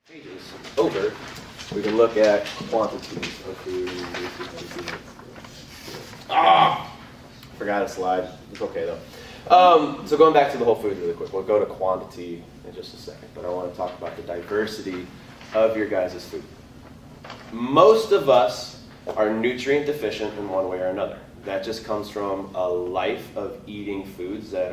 pages over, we can look at quantities of food. Forgot a slide. It's okay though. So going back to the whole food really quick, we'll go to quantity in just a second, but I want to talk about the diversity of your guys' food. Most of us are nutrient deficient in one way or another. That just comes from a life of eating foods that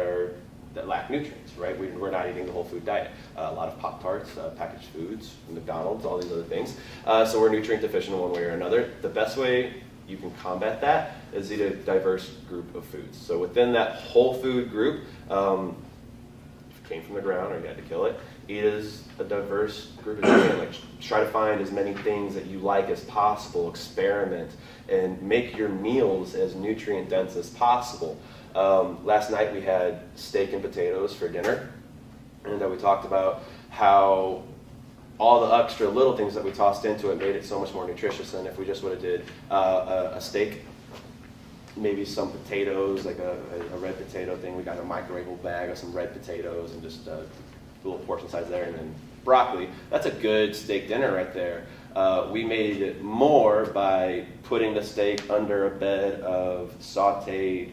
lack nutrients, right? We're not eating the whole food diet. A lot of Pop-Tarts, packaged foods, McDonald's, all these other things. So we're nutrient deficient in one way or another. The best way you can combat that is eat a diverse group of foods. So within that whole food group, if it came from the ground or you had to kill it, eat as a diverse group as you can. Like, try to find as many things that you like as possible, experiment, and make your meals as nutrient dense as possible. Last night we had steak and potatoes for dinner, and we talked about how all the extra little things that we tossed into it made it so much more nutritious than if we just would have did a steak, maybe some potatoes, like a red potato thing. We got a microwavable bag of some red potatoes and just a little portion size there, and then broccoli. That's a good steak dinner right there. We made it more by putting the steak under a bed of sauteed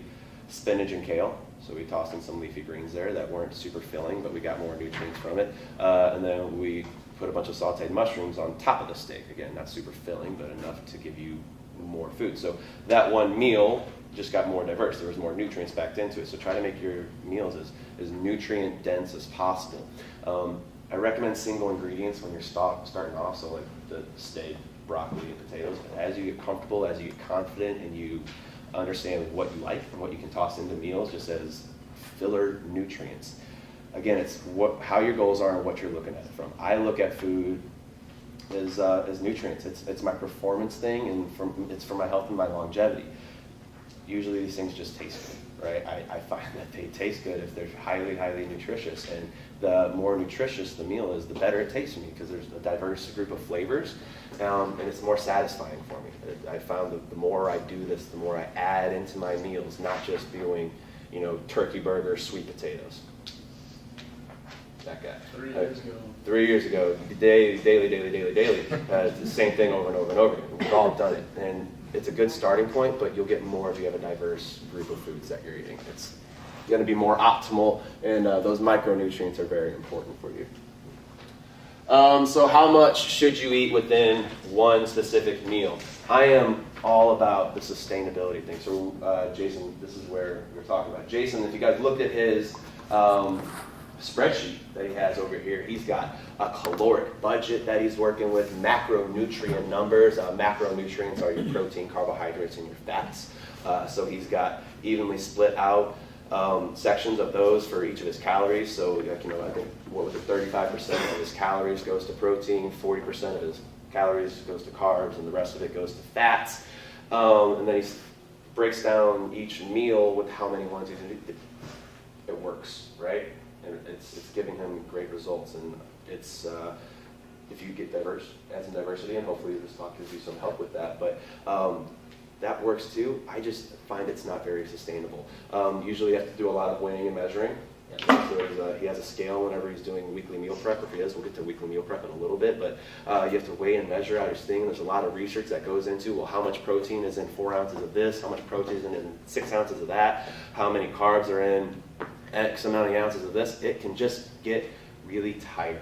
spinach and kale. So we tossed in some leafy greens there that weren't super filling, but we got more nutrients from it. And then we put a bunch of sauteed mushrooms on top of the steak. Again, not super filling, but enough to give you more food. So that one meal just got more diverse. There was more nutrients packed into it. So try to make your meals as nutrient dense as possible. I recommend single ingredients when you're starting off, so like the steak, broccoli, and potatoes. But as you get comfortable, as you get confident, and you understand what you like and what you can toss into meals just as filler nutrients. Again, it's how your goals are and what you're looking at it from. I look at food as nutrients. It's my performance thing, and it's for my health and my longevity. Usually these things just taste good, right? I find that they taste good if they're highly, highly nutritious. And the more nutritious the meal is, the better it tastes to me, because there's a diverse group of flavors, and it's more satisfying for me. I found that the more I do this, the more I add into my meals, not just doing, turkey burger, sweet potatoes. That guy. 3 years ago, daily. It's the same thing over and over and over again. We've all done it. And it's a good starting point, but you'll get more if you have a diverse group of foods that you're eating. It's going to be more optimal, and those micronutrients are very important for you. So how much should you eat within one specific meal? I am all about the sustainability thing. So Jason, this is where we're talking about. Jason, if you guys looked at his spreadsheet that he has over here, he's got a caloric budget that he's working with, macronutrient numbers. Macronutrients are your protein, carbohydrates, and your fats. So he's got evenly split out sections of those for each of his calories. So I think, 35% of his calories goes to protein, 40% of his calories goes to carbs, and the rest of it goes to fats. And then he breaks down each meal with how many ones he's going to do. It works, right? And it's giving him great results. And it's if you get diverse, adds some diversity, and hopefully this talk gives you some help with that. But that works too. I just find it's not very sustainable. Usually you have to do a lot of weighing and measuring. So he has a scale whenever he's doing weekly meal prep. If he is, we'll get to weekly meal prep in a little bit. But you have to weigh and measure out his thing. There's a lot of research that goes into, well, how much protein is in 4 ounces of this? How much protein is in 6 ounces of that? How many carbs are in X amount of ounces of this? It can just get really tiring.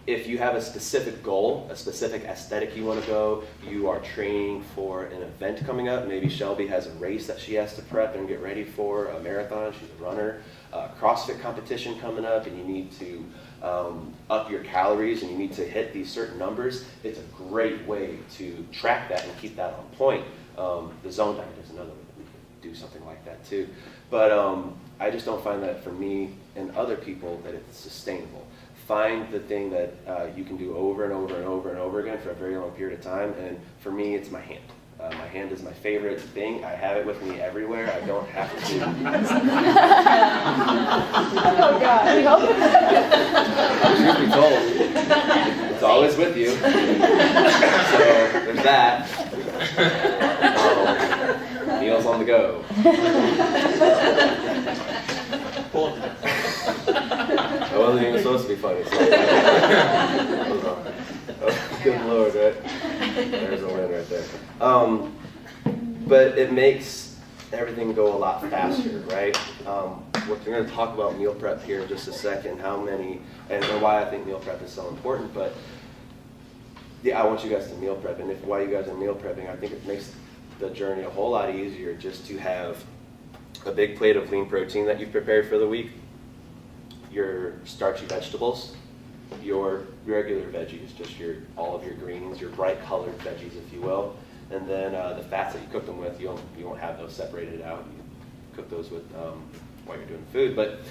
If you have a specific goal, a specific aesthetic you want to go, you are training for an event coming up. Maybe Shelby has a race that she has to prep and get ready for, a marathon, she's a runner, a CrossFit competition coming up, and you need to up your calories and you need to hit these certain numbers. It's a great way to track that and keep that on point. The zone diet is another way that we can do something like that too. But I just don't find that for me and other people that it's sustainable. Find the thing that you can do over and over and over and over again for a very long period of time. And for me, it's my hand. My hand is my favorite thing. I have it with me everywhere. I don't have to. Oh God! Truth be told, it's always with you. So there's that. Meals on the go. wasn't even supposed to be funny. So good Lord, right? There's a win right there. But it makes everything go a lot faster, right? We're going to talk about meal prep here in just a second, how many, and why I think meal prep is so important, but yeah, I want you guys to meal prep, and while you guys are meal prepping, I think it makes the journey a whole lot easier just to have a big plate of lean protein that you've prepared for the week, your starchy vegetables, your regular veggies, just all of your greens, your bright colored veggies, if you will, and then the fats that you cook them with, you won't have those separated out. You cook those with while you're doing food, but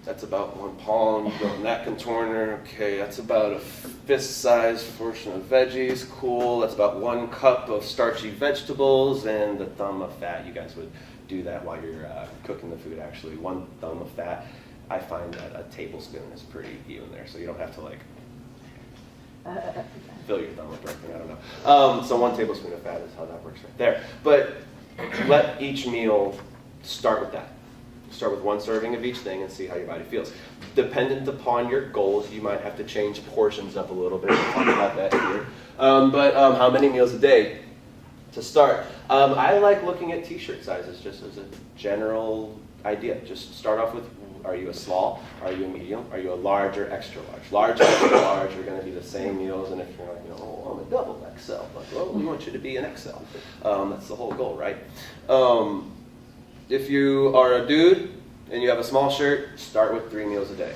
that's about 1 palm. You go in that container. Okay, that's about a fist-sized portion of veggies. Cool. That's about 1 cup of starchy vegetables and the thumb of fat. You guys would do that while you're cooking the food. Actually, 1 thumb of fat. I find that a tablespoon is pretty even there, so you don't have to like fill your thumb with everything. I don't know. So 1 tablespoon of fat is how that works right there. But let each meal start with that. Start with 1 serving of each thing and see how your body feels. Dependent upon your goals, you might have to change portions up a little bit. We'll talk about that here. But how many meals a day to start? I like looking at t-shirt sizes just as a general idea. Just start off with, are you a small? Are you a medium? Are you a large or extra large? Large and extra large are going to be the same meals, and if you're like, oh, I'm a double XL, like, well, we want you to be an XL. That's the whole goal, right? If you are a dude and you have a small shirt, start with 3 meals a day.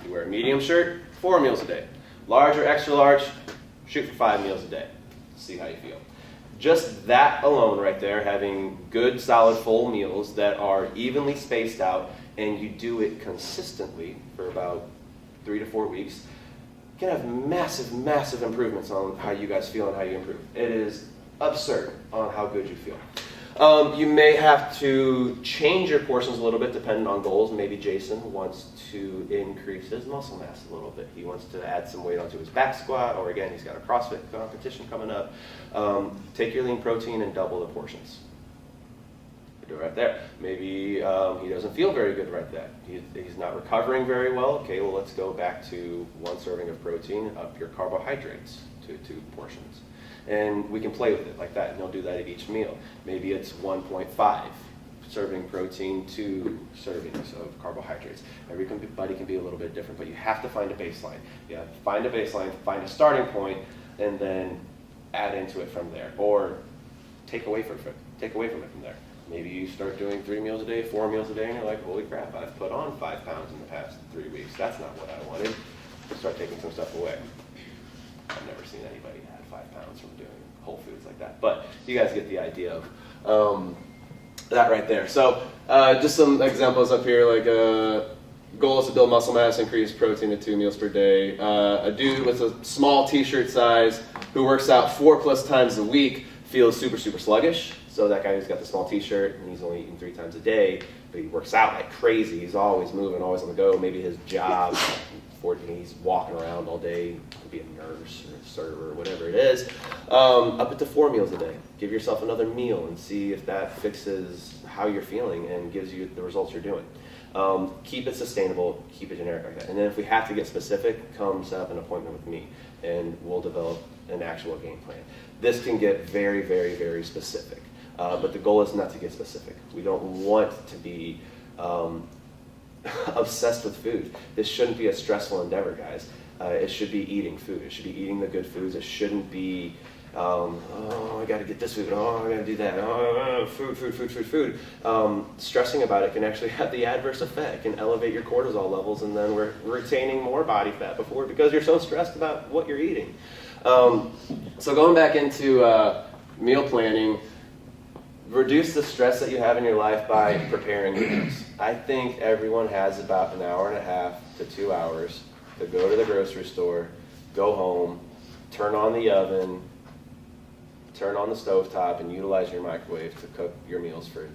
You wear a medium shirt, 4 meals a day. Large or extra large, shoot for 5 meals a day. See how you feel. Just that alone right there, having good, solid, full meals that are evenly spaced out, and you do it consistently for about 3 to 4 weeks, can have massive, massive improvements on how you guys feel and how you improve. It is absurd on how good you feel. You may have to change your portions a little bit depending on goals. Maybe Jason wants to increase his muscle mass a little bit. He wants to add some weight onto his back squat, or again, he's got a CrossFit competition coming up. Take your lean protein and double the portions. Do it right there. Maybe he doesn't feel very good right there. He's not recovering very well. Okay, well, let's go back to 1 serving of protein, up your carbohydrates to 2 portions. And we can play with it like that, and he'll do that at each meal. Maybe it's 1.5 serving protein, 2 servings of carbohydrates. Everybody can be a little bit different, but you have to find a baseline. You have to find a baseline, find a starting point, and then add into it from there. Or take away from it from there. Maybe you start doing 3 meals a day, 4 meals a day, and you're like, holy crap, I've put on 5 pounds in the past 3 weeks. That's not what I wanted. Start taking some stuff away. I've never seen anybody add 5 pounds from doing whole foods like that. But you guys get the idea of that right there. So just some examples up here, like goal is to build muscle mass, increase protein to 2 meals per day. A dude with a small t-shirt size who works out 4+ times a week feels super, super sluggish. So that guy who's got the small t-shirt and he's only eating 3 times a day, but he works out like crazy. He's always moving, always on the go. Maybe his job, he's walking around all day, could be a nurse or a server or whatever it is, up to 4 meals a day. Give yourself another meal and see if that fixes how you're feeling and gives you the results you're doing. Keep it sustainable, keep it generic like that. And then if we have to get specific, come set up an appointment with me and we'll develop an actual game plan. This can get very, very, very specific. But the goal is not to get specific. We don't want to be obsessed with food. This shouldn't be a stressful endeavor, guys. It should be eating food. It should be eating the good foods. It shouldn't be, oh, I got to get this food. Oh, I got to do that. Oh, food. Stressing about it can actually have the adverse effect. It can elevate your cortisol levels, and then we're retaining more body fat before because you're so stressed about what you're eating. So going back into meal planning, reduce the stress that you have in your life by preparing meals. I think everyone has about 1.5 hours to 2 hours to go to the grocery store, go home, turn on the oven, turn on the stovetop, and utilize your microwave to cook your meals for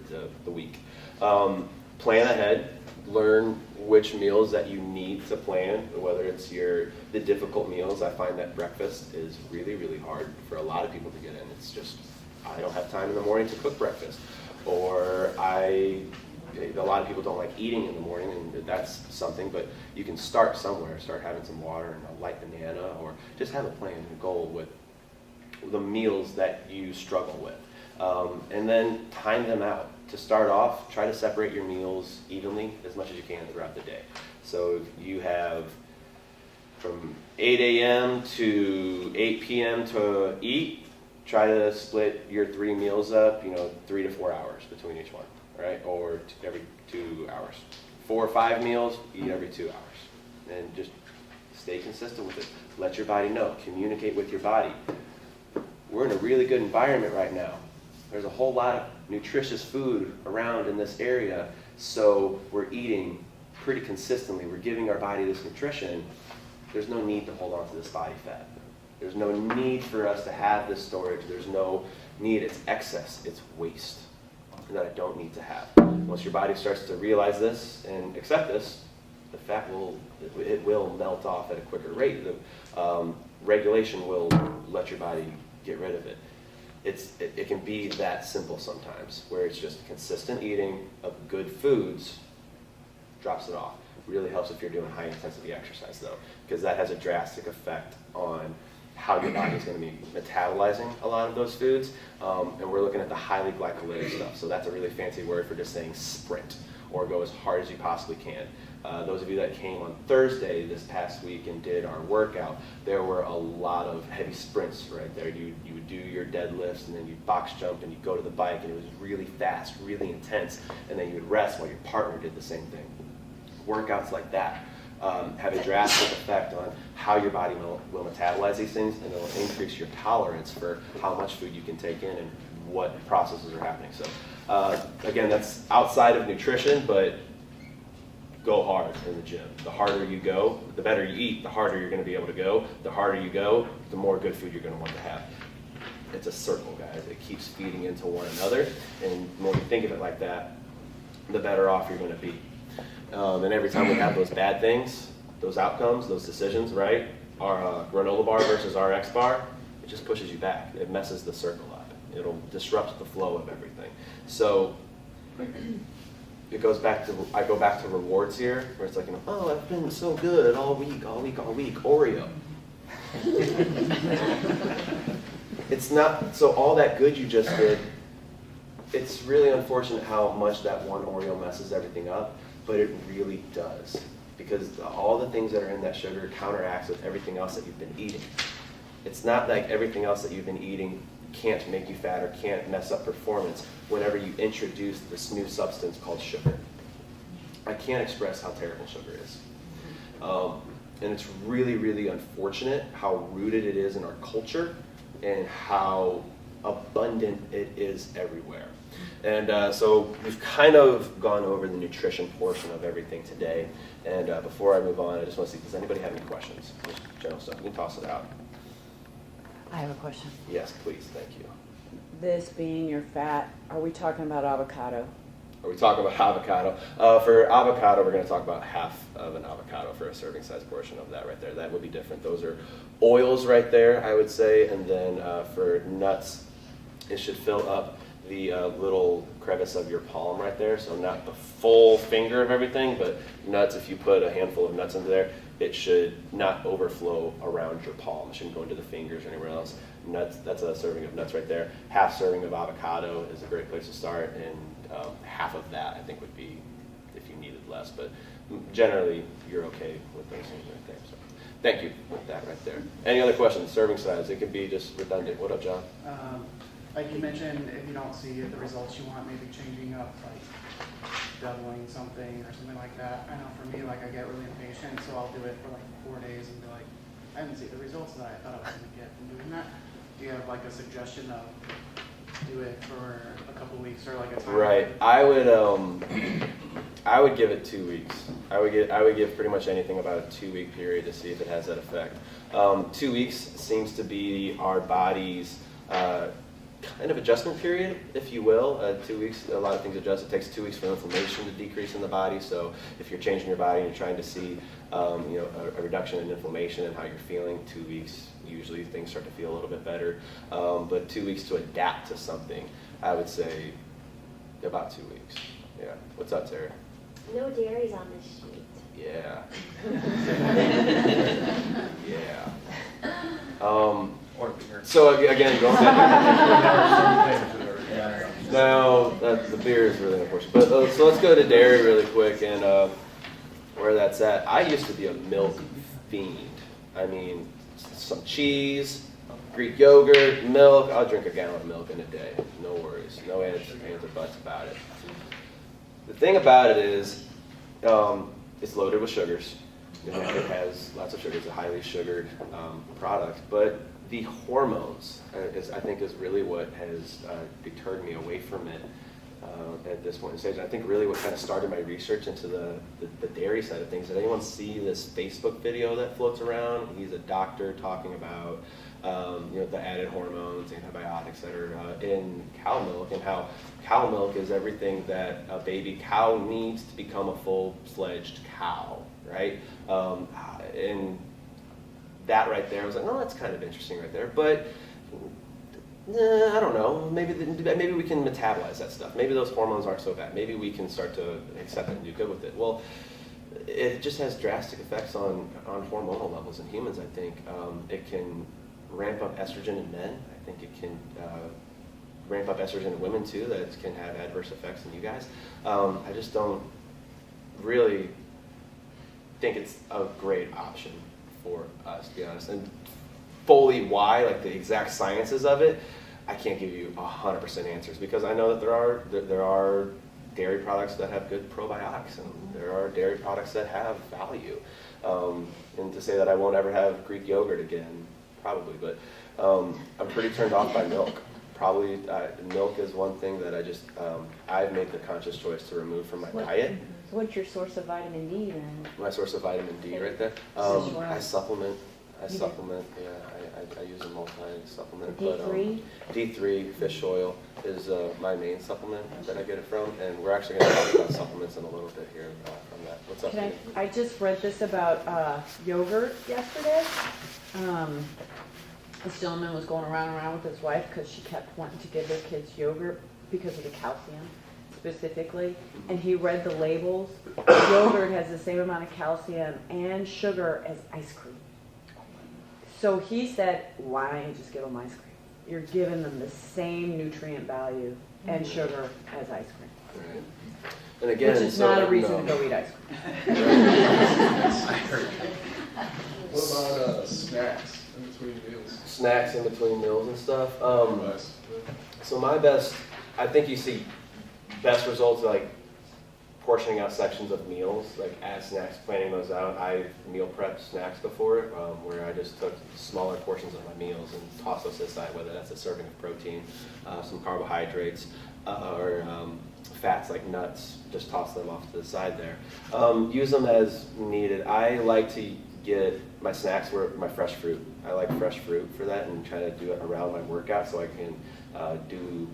the week. Plan ahead. Learn which meals that you need to plan, whether it's the difficult meals. I find that breakfast is really, really hard for a lot of people to get in. It's just, I don't have time in the morning to cook breakfast. Or I A lot of people don't like eating in the morning, and that's something, but you can start somewhere. Start having some water and a light banana, or just have a plan and a goal with the meals that you struggle with. And then time them out. To start off, try to separate your meals evenly as much as you can throughout the day. So you have from 8 a.m. to 8 p.m. to eat. Try to split your 3 meals up, 3 to 4 hours between each one, right? Or every 2 hours. 4 or 5 meals, eat every 2 hours. And just stay consistent with it. Let your body know. Communicate with your body. We're in a really good environment right now. There's a whole lot of nutritious food around in this area, so we're eating pretty consistently. We're giving our body this nutrition. There's no need to hold on to this body fat. There's no need for us to have this storage. There's no need. It's excess. It's waste that I don't need to have. Once your body starts to realize this and accept this, the fat will melt off at a quicker rate. The regulation will let your body get rid of it. It can be that simple sometimes, where it's just consistent eating of good foods drops it off. Really helps if you're doing high intensity exercise though, because that has a drastic effect on how your body's going to be metabolizing a lot of those foods. And we're looking at the highly glycolytic stuff. So that's a really fancy word for just saying sprint, or go as hard as you possibly can. Those of you that came on Thursday this past week and did our workout, there were a lot of heavy sprints right there. You would do your deadlifts, and then you'd box jump, and you'd go to the bike, and it was really fast, really intense, and then you would rest while your partner did the same thing. Workouts like that have a drastic effect on how your body will metabolize these things, and it will increase your tolerance for how much food you can take in and what processes are happening. So again, that's outside of nutrition, but go hard in the gym. The harder you go, the better you eat, the harder you're going to be able to go. The harder you go, the more good food you're going to want to have. It's a circle, guys. It keeps feeding into one another, and when you think of it like that, the better off you're going to be. And every time we have those bad things, those outcomes, those decisions, right? Our granola bar versus our X bar, it just pushes you back. It messes the circle up. It'll disrupt the flow of everything. So it goes back to, I go back to rewards here, where it's like, oh, I've been so good all week, Oreo. It's not, so all that good you just did, it's really unfortunate how much that one Oreo messes everything up, but it really does. Because all the things that are in that sugar counteracts with everything else that you've been eating. It's not like everything else that you've been eating can't make you fat or can't mess up performance whenever you introduce this new substance called sugar. I can't express how terrible sugar is. And it's really, really unfortunate how rooted it is in our culture and how abundant it is everywhere. And so we've kind of gone over the nutrition portion of everything today. And before I move on, I just want to see, does anybody have any questions? Just general stuff. You can toss it out. I have a question. Yes, please. Thank you. This being your fat, are we talking about avocado? Are we talking about avocado? For avocado, we're going to talk about half of an avocado for a serving size portion of that right there. That would be different. Those are oils right there, I would say. And then for nuts, it should fill up the little crevice of your palm right there. So not the full finger of everything, but nuts, if you put a handful of nuts into there, it should not overflow around your palm. It shouldn't go into the fingers or anywhere else. Nuts, that's a serving of nuts right there. Half serving of avocado is a great place to start, and half of that I think would be if you needed less, but generally you're okay with those things right there. So thank you with that right there. Any other questions? Serving size, it could be just redundant. What up, John? Like you mentioned, if you don't see the results you want, maybe changing up, like doubling something or something like that. I know for me, like I get really impatient, so I'll do it for like 4 days and be like, I didn't see the results that I thought I was going to get from doing that. Do you have like a suggestion of do it for a couple weeks or like a time? Right. I would give it 2 weeks. I would give pretty much anything about a 2-week period to see if it has that effect. 2 weeks seems to be our body's kind of adjustment period, if you will. 2 weeks, a lot of things adjust. It takes 2 weeks for inflammation to decrease in the body. So if you're changing your body and you're trying to see a reduction in inflammation and how you're feeling, 2 weeks, usually things start to feel a little bit better. But 2 weeks to adapt to something, I would say about 2 weeks. Yeah. What's up, Sarah? No dairies on this sheet. Yeah. Yeah. Or beer. So again, going back. Some things that are- No, the beer is really unfortunate. But so let's go to dairy really quick and where that's at. I used to be a milk fiend. I mean, some cheese, Greek yogurt, milk. I'll drink a gallon of milk in a day. No worries. No ands or buts about it. The thing about it is, it's loaded with sugars. It has lots of sugar. It's a highly sugared product. But the hormones, I think, is really what has deterred me away from it at this point in stage. I think really what kind of started my research into the dairy side of things. Did anyone see this Facebook video that floats around? He's a doctor talking about the added hormones, antibiotics that are in cow milk, and how cow milk is everything that a baby cow needs to become a full-fledged cow, right? And that right there, I was like, no, that's kind of interesting right there, but I don't know. Maybe we can metabolize that stuff. Maybe those hormones aren't so bad. Maybe we can start to accept it and do good with it. Well, it just has drastic effects on hormonal levels in humans, I think. It can ramp up estrogen in men. I think it can ramp up estrogen in women too. That can have adverse effects in you guys. I just don't really think it's a great option for us, to be honest. And fully why, like the exact sciences of it, I can't give you 100% answers, because I know that there are dairy products that have good probiotics, and there are dairy products that have value. And to say that I won't ever have Greek yogurt again, probably, but I'm pretty turned off by milk. Probably milk is one thing that I've made the conscious choice to remove from my diet. What's your source of vitamin D then? My source of vitamin D right there. Fish oil. I supplement. You do? Yeah, I use a multi-supplement. D3? D3 fish oil is my main supplement that I get it from, and we're actually going to talk about supplements in a little bit here from that. What's up, Dave? I just read this about yogurt yesterday. This gentleman was going around with his wife because she kept wanting to give their kids yogurt because of the calcium specifically, and he read the labels. Yogurt has the same amount of calcium and sugar as ice cream. So he said, why don't you just give them ice cream? You're giving them the same nutrient value and sugar as ice cream. Right. And again, Which is not a reason to go eat ice cream. What about snacks in between meals? Snacks in between meals and stuff. Advice. So my best, I think you see best results like portioning out sections of meals, like as snacks, planning those out. I've meal prepped snacks before, where I just took smaller portions of my meals and tossed those aside, whether that's a serving of protein, some carbohydrates, or fats like nuts, just toss them off to the side there. Use them as needed. I like to get my snacks with my fresh fruit. I like fresh fruit for that, and try to do it around my workout so I can do.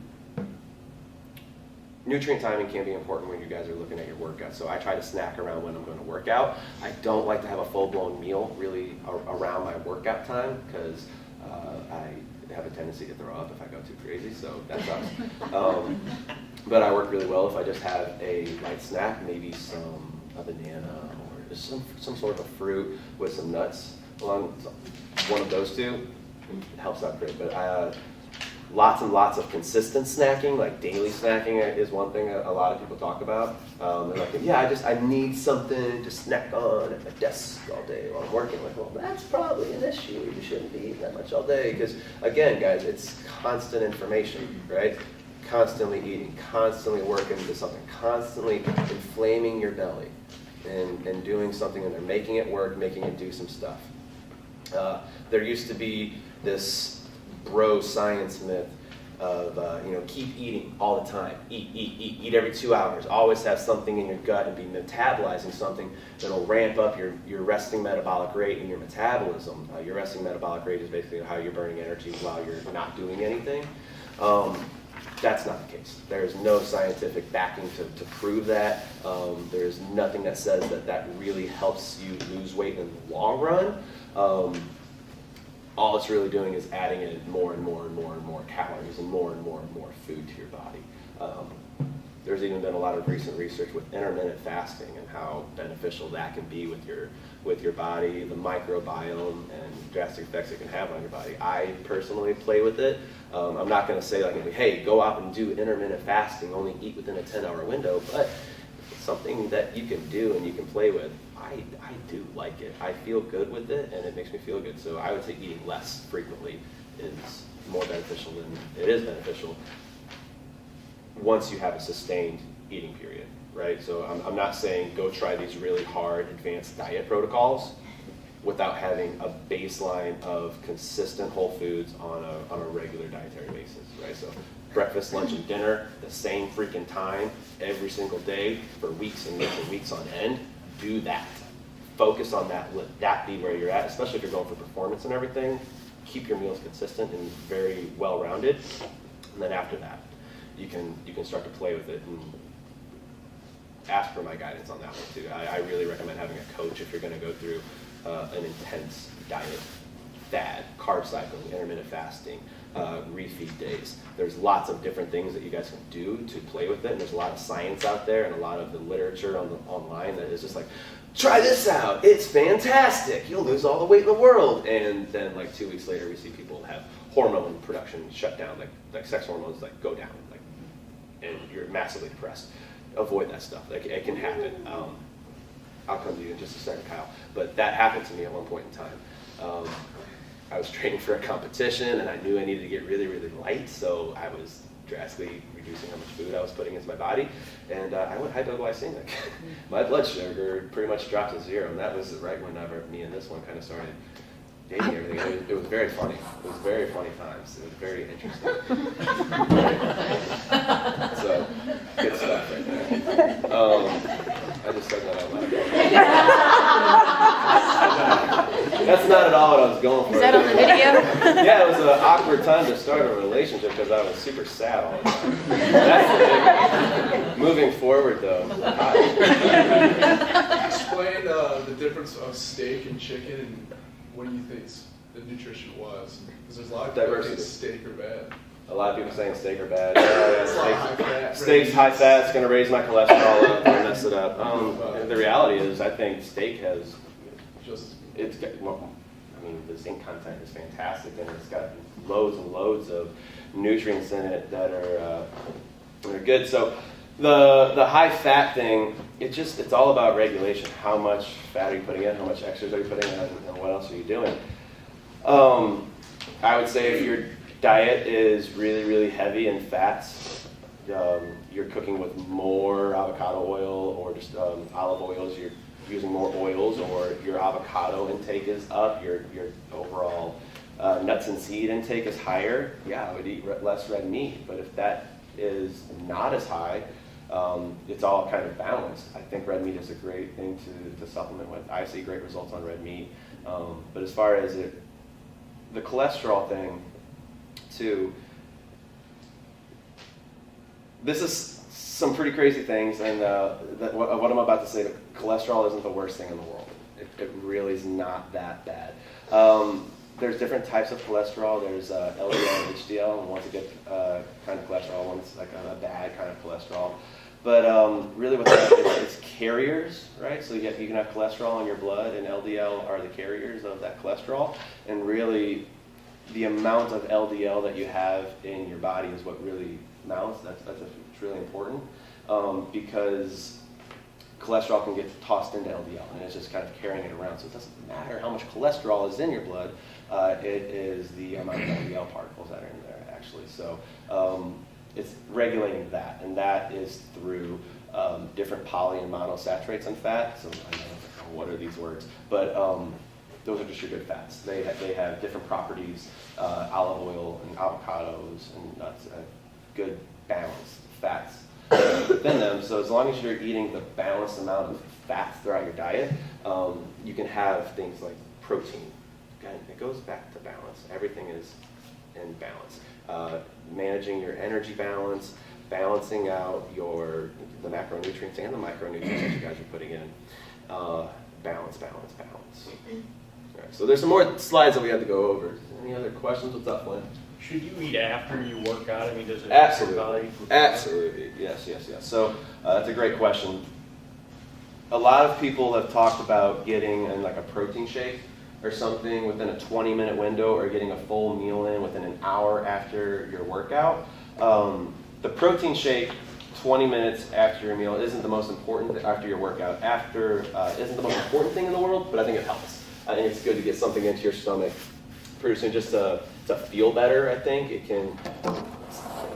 Nutrient timing can be important when you guys are looking at your workout. So I try to snack around when I'm going to work out. I don't like to have a full-blown meal really around my workout time, because I have a tendency to throw up if I go too crazy, so that sucks. But I work really well if I just have a light snack, maybe a banana or just some sort of a fruit with some nuts along. One of those two helps out great. But lots and lots of consistent snacking, like daily snacking is one thing a lot of people talk about. They're like, yeah, I need something to snack on at my desk all day while I'm working. Like, well, that's probably an issue. You shouldn't be eating that much all day, because, again, guys, it's constant information, right? Constantly eating, constantly working into something, constantly inflaming your belly and doing something, and they're making it work, making it do some stuff. There used to be this bro science myth of keep eating all the time, eat every 2 hours, always have something in your gut and be metabolizing something that'll ramp up your resting metabolic rate and your metabolism. Your resting metabolic rate is basically how you're burning energy while you're not doing anything. That's not the case. There's no scientific backing to prove that. There's nothing that says that really helps you lose weight in the long run. All it's really doing is adding in more and more and more and more calories and more food to your body. There's even been a lot of recent research with intermittent fasting and how beneficial that can be with your body, the microbiome, and drastic effects it can have on your body. I personally play with it. I'm not going to say like, hey, go out and do intermittent fasting, only eat within a 10-hour window, but it's something that you can do and you can play with. I do like it. I feel good with it, and it makes me feel good. So I would say eating less frequently is more beneficial than it is beneficial once you have a sustained eating period, right? So I'm not saying go try these really hard advanced diet protocols without having a baseline of consistent whole foods on a regular dietary basis, right? So breakfast, lunch, and dinner, the same freaking time every single day for weeks and weeks and weeks on end. Do that. Focus on that. Let that be where you're at, especially if you're going for performance and everything. Keep your meals consistent and very well-rounded. And then after that, you can start to play with it and ask for my guidance on that one too. I really recommend having a coach if you're going to go through an intense diet, fad, carb cycling, intermittent fasting, refeed days. There's lots of different things that you guys can do to play with it, and there's a lot of science out there and a lot of the literature online that is just like, try this out, it's fantastic, you'll lose all the weight in the world. And then like 2 weeks later we see people have hormone production shut down, like sex hormones like go down, like, and you're massively depressed. Avoid that stuff. Like, it can happen. I'll come to you in just a second, Kyle. But that happened to me at one point in time. I was training for a competition, and I knew I needed to get really, really light, so I was drastically reducing how much food I was putting into my body, and I went hypoglycemic. My blood sugar pretty much dropped to 0, and that was right whenever me and this one kind of started dating everything. It was very funny. It was very funny times. It was very interesting. So, good stuff right there. I just said that out loud. That's not at all what I was going for. Is that on the video? Yeah, it was an awkward time to start a relationship because I was super sad all the time. That's the big. Moving forward, though. Explain the difference of steak and chicken, and what do you think the nutrition was? Because there's a lot of people Diversity. think steak are bad. A lot of people saying steak are bad. It's a lot of high fat, Steak's high fat. It's going to raise my cholesterol up and mess it up. The reality is, I think steak has Just it's got, well, I mean, the zinc content is fantastic, and it's got loads and loads of nutrients in it that are good. So the high fat thing, it's all about regulation. How much fat are you putting in? How much extras are you putting in? And what else are you doing? I would say if your diet is really, really heavy in fats, you're cooking with more avocado oil or just olive oils, you're using more oils, or your avocado intake is up, your overall nuts and seed intake is higher, yeah, I would eat less red meat. But if that is not as high, it's all kind of balanced. I think red meat is a great thing to supplement with. I see great results on red meat. But as far as the cholesterol thing, too, this is some pretty crazy things, and what I'm about to say, cholesterol isn't the worst thing in the world. It really is not that bad. There's different types of cholesterol. There's LDL and HDL, and one's a good kind of cholesterol, one's like a bad kind of cholesterol. But really what that is, it's carriers, right? So you can have cholesterol in your blood, and LDL are the carriers of that cholesterol. And really, the amount of LDL that you have in your body is what really mounts. It's really important because cholesterol can get tossed into LDL, and it's just kind of carrying it around. So it doesn't matter how much cholesterol is in your blood, it is the amount of LDL particles that are in there, actually. So it's regulating that, and that is through different poly and monosaturates in fat. So I don't know what are these words, but those are just your good fats. They have different properties, olive oil and avocados and nuts, good balanced fats within them. So as long as you're eating the balanced amount of fats throughout your diet, you can have things like protein. Again, it goes back to balance. Everything is in balance. Managing your energy balance, balancing out the macronutrients and the micronutrients that you guys are putting in. Balance. All right, so there's some more slides that we have to go over. Any other questions? What's up, Lynn? Should you eat after you work out? I mean, does it? Absolutely. Absolutely. Yes, yes, yes. So that's a great question. A lot of people have talked about getting in like a protein shake or something within a 20-minute window, or getting a full meal in within an hour after your workout. The protein shake 20 minutes after your meal isn't the most important after your workout. Isn't the most important thing in the world, but I think it helps. I think it's good to get something into your stomach pretty soon, just to feel better. I think it can.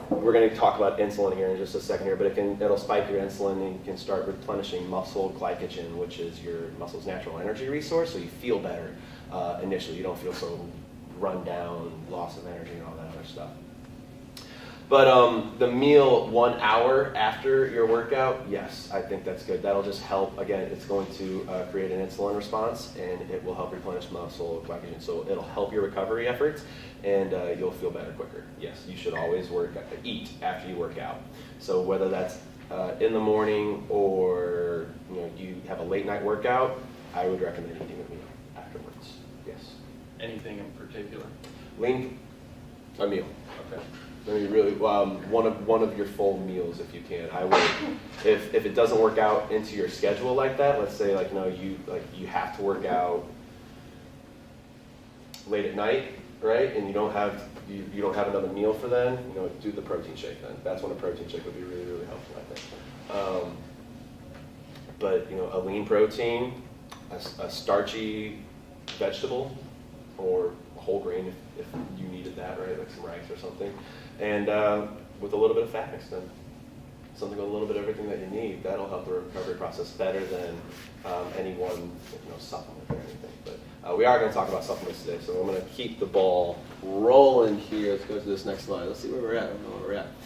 We're going to talk about insulin here in just a second here, but it'll spike your insulin, and you can start replenishing muscle glycogen, which is your muscle's natural energy resource. So you feel better initially. You don't feel so run down, loss of energy, and all that other stuff. But the meal 1 hour after your workout, yes, I think that's good. That'll just help. Again, it's going to create an insulin response, and it will help replenish muscle glycogen. So it'll help your recovery efforts, and you'll feel better quicker. Yes, you should always eat after you work out. So whether that's in the morning, or you have a late night workout, I would recommend eating a meal afterwards. Yes. Anything in particular? Lean a meal. Okay. I mean, really, one of your full meals if you can. I would, if it doesn't work out into your schedule like that. Let's say you have to work out late at night, right? And you don't have another meal for then. Do the protein shake then. That's when a protein shake would be really, really helpful, I think. But a lean protein, a starchy vegetable, or a whole grain if you needed that, right? Like some rice or something. And with a little bit of fat mixed in. Something with a little bit of everything that you need. That'll help the recovery process better than any one supplement or anything. But we are going to talk about supplements today, so I'm going to keep the ball rolling here. Let's go to this next slide. Let's see where we're at. I don't know where we're at.